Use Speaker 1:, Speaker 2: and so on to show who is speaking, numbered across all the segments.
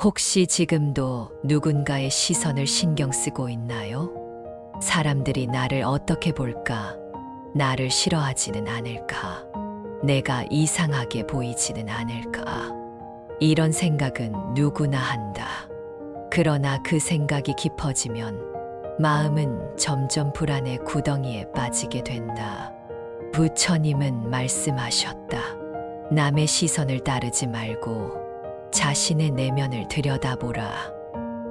Speaker 1: 혹시 지금도 누군가의 시선을 신경 쓰고 있나요? 사람들이 나를 어떻게 볼까? 나를 싫어하지는 않을까? 내가 이상하게 보이지는 않을까? 이런 생각은 누구나 한다. 그러나 그 생각이 깊어지면 마음은 점점 불안의 구덩이에 빠지게 된다. 부처님은 말씀하셨다. 남의 시선을 따르지 말고 자신의 내면을 들여다보라.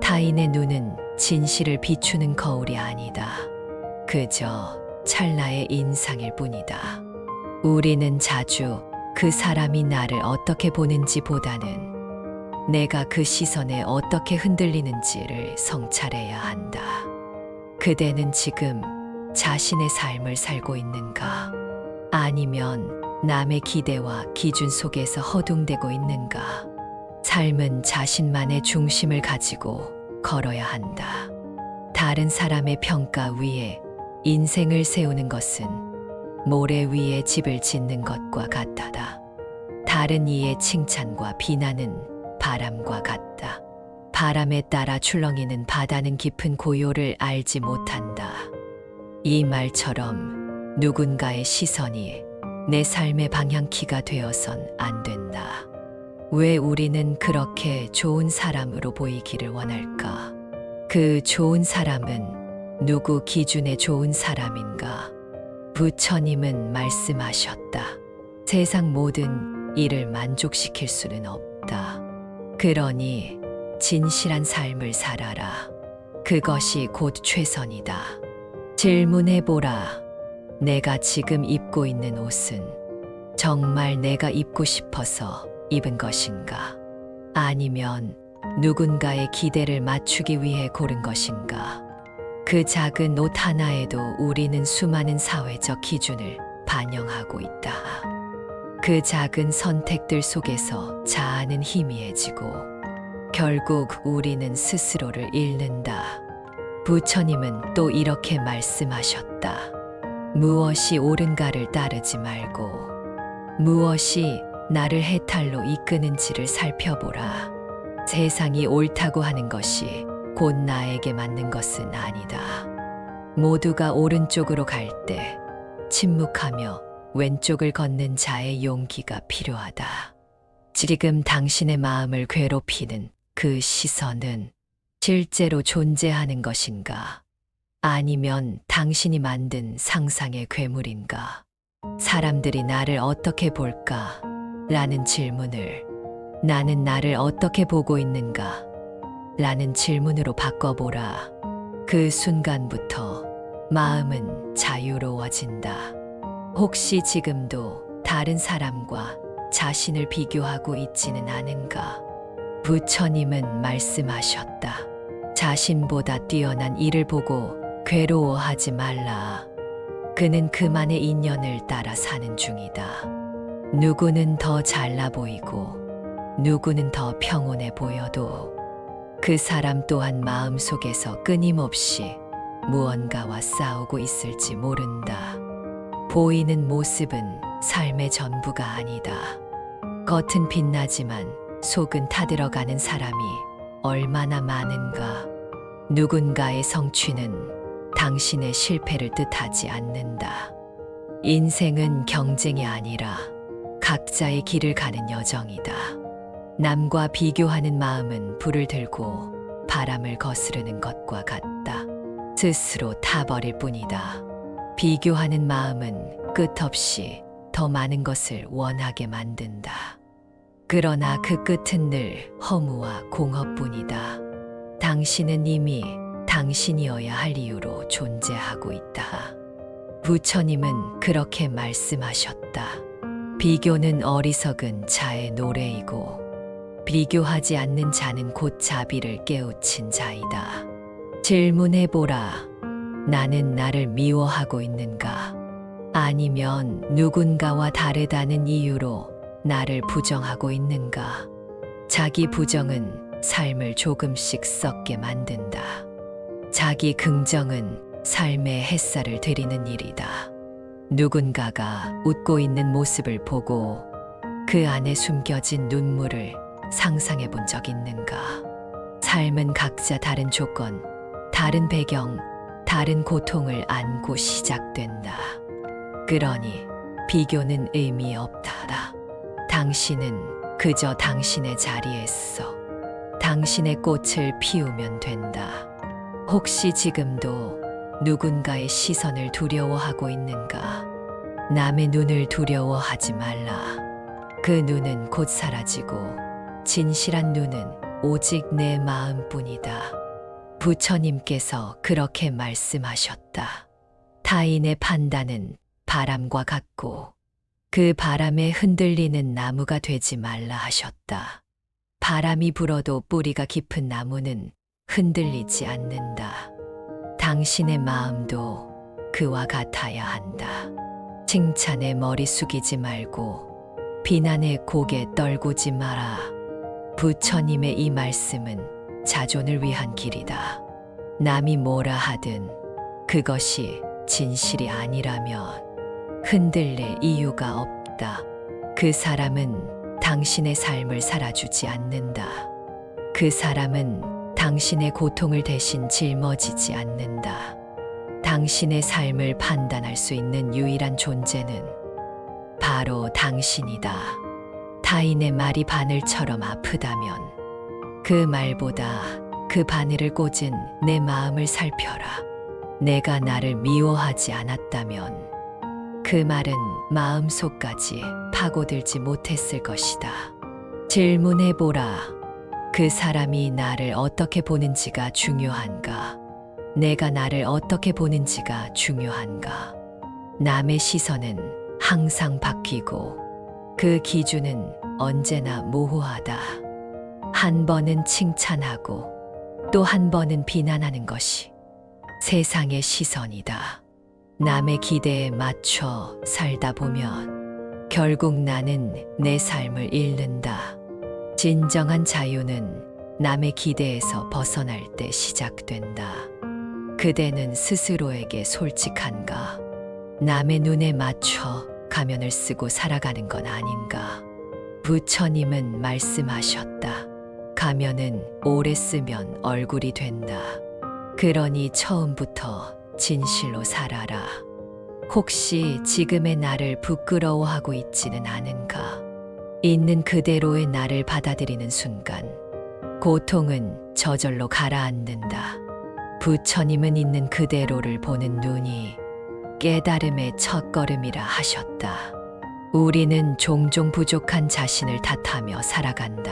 Speaker 1: 타인의 눈은 진실을 비추는 거울이 아니다. 그저 찰나의 인상일 뿐이다. 우리는 자주 그 사람이 나를 어떻게 보는지 보다는 내가 그 시선에 어떻게 흔들리는지를 성찰해야 한다. 그대는 지금 자신의 삶을 살고 있는가? 아니면 남의 기대와 기준 속에서 허둥대고 있는가? 삶은 자신만의 중심을 가지고 걸어야 한다. 다른 사람의 평가 위에 인생을 세우는 것은 모래 위에 집을 짓는 것과 같다. 다른 이의 칭찬과 비난은 바람과 같다. 바람에 따라 출렁이는 바다는 깊은 고요를 알지 못한다. 이 말처럼 누군가의 시선이 내 삶의 방향키가 되어선 안 된다. 왜 우리는 그렇게 좋은 사람으로 보이기를 원할까? 그 좋은 사람은 누구 기준의 좋은 사람인가? 부처님은 말씀하셨다. 세상 모든 일을 만족시킬 수는 없다. 그러니 진실한 삶을 살아라. 그것이 곧 최선이다. 질문해보라. 내가 지금 입고 있는 옷은 정말 내가 입고 싶어서 입은 것인가? 아니면 누군가의 기대를 맞추기 위해 고른 것인가? 그 작은 옷 하나에도 우리는 수많은 사회적 기준을 반영하고 있다. 그 작은 선택들 속에서 자아는 희미해지고 결국 우리는 스스로를 잃는다. 부처님은 또 이렇게 말씀하셨다. 무엇이 옳은가를 따르지 말고 무엇이 나를 해탈로 이끄는지를 살펴보라. 세상이 옳다고 하는 것이 곧 나에게 맞는 것은 아니다. 모두가 오른쪽으로 갈 때 침묵하며 왼쪽을 걷는 자의 용기가 필요하다. 지금 당신의 마음을 괴롭히는 그 시선은 실제로 존재하는 것인가? 아니면 당신이 만든 상상의 괴물인가? 사람들이 나를 어떻게 볼까? 라는 질문을 나는 나를 어떻게 보고 있는가? 라는 질문으로 바꿔보라. 그 순간부터 마음은 자유로워진다. 혹시 지금도 다른 사람과 자신을 비교하고 있지는 않은가? 부처님은 말씀하셨다. 자신보다 뛰어난 이를 보고 괴로워하지 말라. 그는 그만의 인연을 따라 사는 중이다. 누구는 더 잘나 보이고 누구는 더 평온해 보여도 그 사람 또한 마음속에서 끊임없이 무언가와 싸우고 있을지 모른다. 보이는 모습은 삶의 전부가 아니다. 겉은 빛나지만 속은 타들어가는 사람이 얼마나 많은가. 누군가의 성취는 당신의 실패를 뜻하지 않는다. 인생은 경쟁이 아니라 각자의 길을 가는 여정이다. 남과 비교하는 마음은 불을 들고 바람을 거스르는 것과 같다. 스스로 타버릴 뿐이다. 비교하는 마음은 끝없이 더 많은 것을 원하게 만든다. 그러나 그 끝은 늘 허무와 공허뿐이다. 당신은 이미 당신이어야 할 이유로 존재하고 있다. 부처님은 그렇게 말씀하셨다. 비교는 어리석은 자의 노래이고 비교하지 않는 자는 곧 자비를 깨우친 자이다. 질문해보라. 나는 나를 미워하고 있는가? 아니면 누군가와 다르다는 이유로 나를 부정하고 있는가? 자기 부정은 삶을 조금씩 썩게 만든다. 자기 긍정은 삶의 햇살을 들이는 일이다. 누군가가 웃고 있는 모습을 보고 그 안에 숨겨진 눈물을 상상해 본 적 있는가? 삶은 각자 다른 조건, 다른 배경, 다른 고통을 안고 시작된다. 그러니 비교는 의미 없다. 당신은 그저 당신의 자리에서 당신의 꽃을 피우면 된다. 혹시 지금도 누군가의 시선을 두려워하고 있는가? 남의 눈을 두려워하지 말라. 그 눈은 곧 사라지고 진실한 눈은 오직 내 마음뿐이다. 부처님께서 그렇게 말씀하셨다. 타인의 판단은 바람과 같고 그 바람에 흔들리는 나무가 되지 말라 하셨다. 바람이 불어도 뿌리가 깊은 나무는 흔들리지 않는다. 당신의 마음도 그와 같아야 한다. 칭찬에 머리 숙이지 말고 비난에 고개 떨구지 마라. 부처님의 이 말씀은 자존을 위한 길이다. 남이 뭐라 하든 그것이 진실이 아니라면 흔들릴 이유가 없다. 그 사람은 당신의 삶을 살아주지 않는다. 그 사람은 당신의 고통을 대신 짊어지지 않는다. 당신의 삶을 판단할 수 있는 유일한 존재는 바로 당신이다. 타인의 말이 바늘처럼 아프다면 그 말보다 그 바늘을 꽂은 내 마음을 살펴라. 내가 나를 미워하지 않았다면 그 말은 마음속까지 파고들지 못했을 것이다. 질문해보라. 그 사람이 나를 어떻게 보는지가 중요한가? 내가 나를 어떻게 보는지가 중요한가? 남의 시선은 항상 바뀌고 그 기준은 언제나 모호하다. 한 번은 칭찬하고 또 한 번은 비난하는 것이 세상의 시선이다. 남의 기대에 맞춰 살다 보면 결국 나는 내 삶을 잃는다. 진정한 자유는 남의 기대에서 벗어날 때 시작된다. 그대는 스스로에게 솔직한가? 남의 눈에 맞춰 가면을 쓰고 살아가는 건 아닌가? 부처님은 말씀하셨다. 가면은 오래 쓰면 얼굴이 된다. 그러니 처음부터 진실로 살아라. 혹시 지금의 나를 부끄러워하고 있지는 않은가? 있는 그대로의 나를 받아들이는 순간 고통은 저절로 가라앉는다. 부처님은 있는 그대로를 보는 눈이 깨달음의 첫걸음이라 하셨다. 우리는 종종 부족한 자신을 탓하며 살아간다.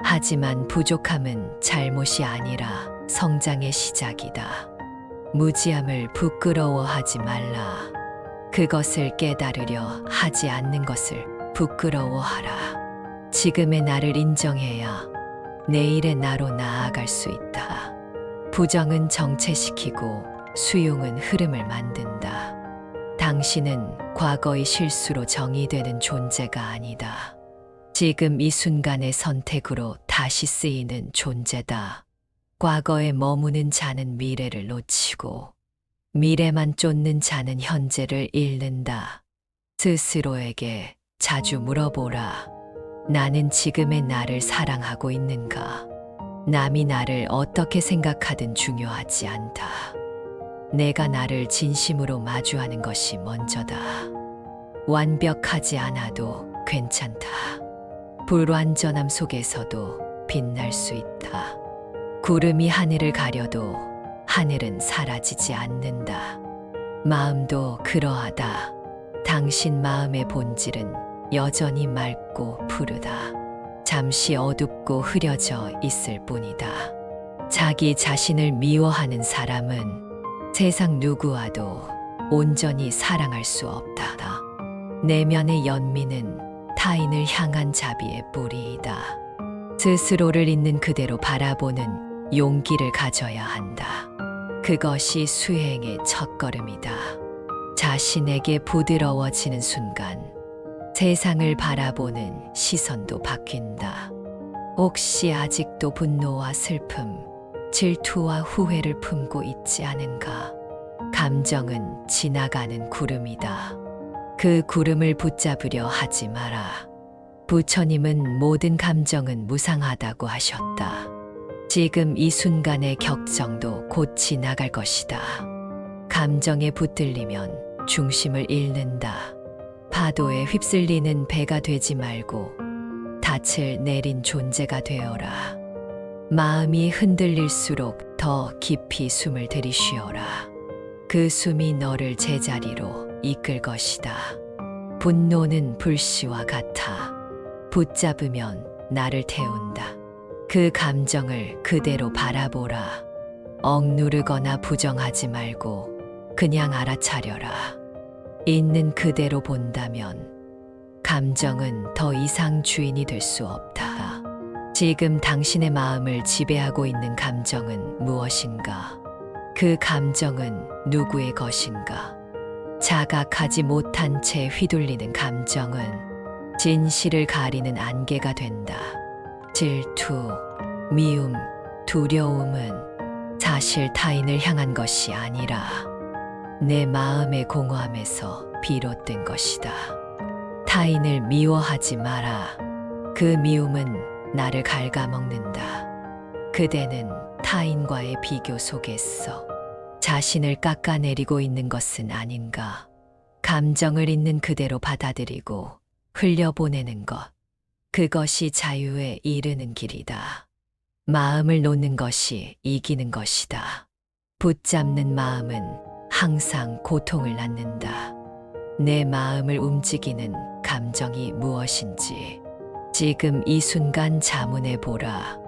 Speaker 1: 하지만 부족함은 잘못이 아니라 성장의 시작이다. 무지함을 부끄러워하지 말라. 그것을 깨달으려 하지 않는 것을 부끄러워하라. 지금의 나를 인정해야 내일의 나로 나아갈 수 있다. 부정은 정체시키고 수용은 흐름을 만든다. 당신은 과거의 실수로 정의되는 존재가 아니다. 지금 이 순간의 선택으로 다시 쓰이는 존재다. 과거에 머무는 자는 미래를 놓치고 미래만 쫓는 자는 현재를 잃는다. 스스로에게 자주 물어보라. 나는 지금의 나를 사랑하고 있는가? 남이 나를 어떻게 생각하든 중요하지 않다. 내가 나를 진심으로 마주하는 것이 먼저다. 완벽하지 않아도 괜찮다. 불완전함 속에서도 빛날 수 있다. 구름이 하늘을 가려도 하늘은 사라지지 않는다. 마음도 그러하다. 당신 마음의 본질은 여전히 맑고 푸르다. 잠시 어둡고 흐려져 있을 뿐이다. 자기 자신을 미워하는 사람은 세상 누구와도 온전히 사랑할 수 없다. 내면의 연민은 타인을 향한 자비의 뿌리이다. 스스로를 있는 그대로 바라보는 용기를 가져야 한다. 그것이 수행의 첫걸음이다. 자신에게 부드러워지는 순간 세상을 바라보는 시선도 바뀐다. 혹시 아직도 분노와 슬픔, 질투와 후회를 품고 있지 않은가? 감정은 지나가는 구름이다. 그 구름을 붙잡으려 하지 마라. 부처님은 모든 감정은 무상하다고 하셨다. 지금 이 순간의 격정도 곧 지나갈 것이다. 감정에 붙들리면 중심을 잃는다. 파도에 휩쓸리는 배가 되지 말고 닻을 내린 존재가 되어라. 마음이 흔들릴수록 더 깊이 숨을 들이쉬어라. 그 숨이 너를 제자리로 이끌 것이다. 분노는 불씨와 같아. 붙잡으면 나를 태운다. 그 감정을 그대로 바라보라. 억누르거나 부정하지 말고 그냥 알아차려라. 있는 그대로 본다면 감정은 더 이상 주인이 될 수 없다. 지금 당신의 마음을 지배하고 있는 감정은 무엇인가? 그 감정은 누구의 것인가? 자각하지 못한 채 휘둘리는 감정은 진실을 가리는 안개가 된다. 질투, 미움, 두려움은 사실 타인을 향한 것이 아니라 내 마음의 공허함에서 비롯된 것이다. 타인을 미워하지 마라. 그 미움은 나를 갉아먹는다. 그대는 타인과의 비교 속에서 자신을 깎아내리고 있는 것은 아닌가. 감정을 있는 그대로 받아들이고 흘려보내는 것. 그것이 자유에 이르는 길이다. 마음을 놓는 것이 이기는 것이다. 붙잡는 마음은 항상 고통을 낳는다. 내 마음을 움직이는 감정이 무엇인지 지금 이 순간 자문해 보라.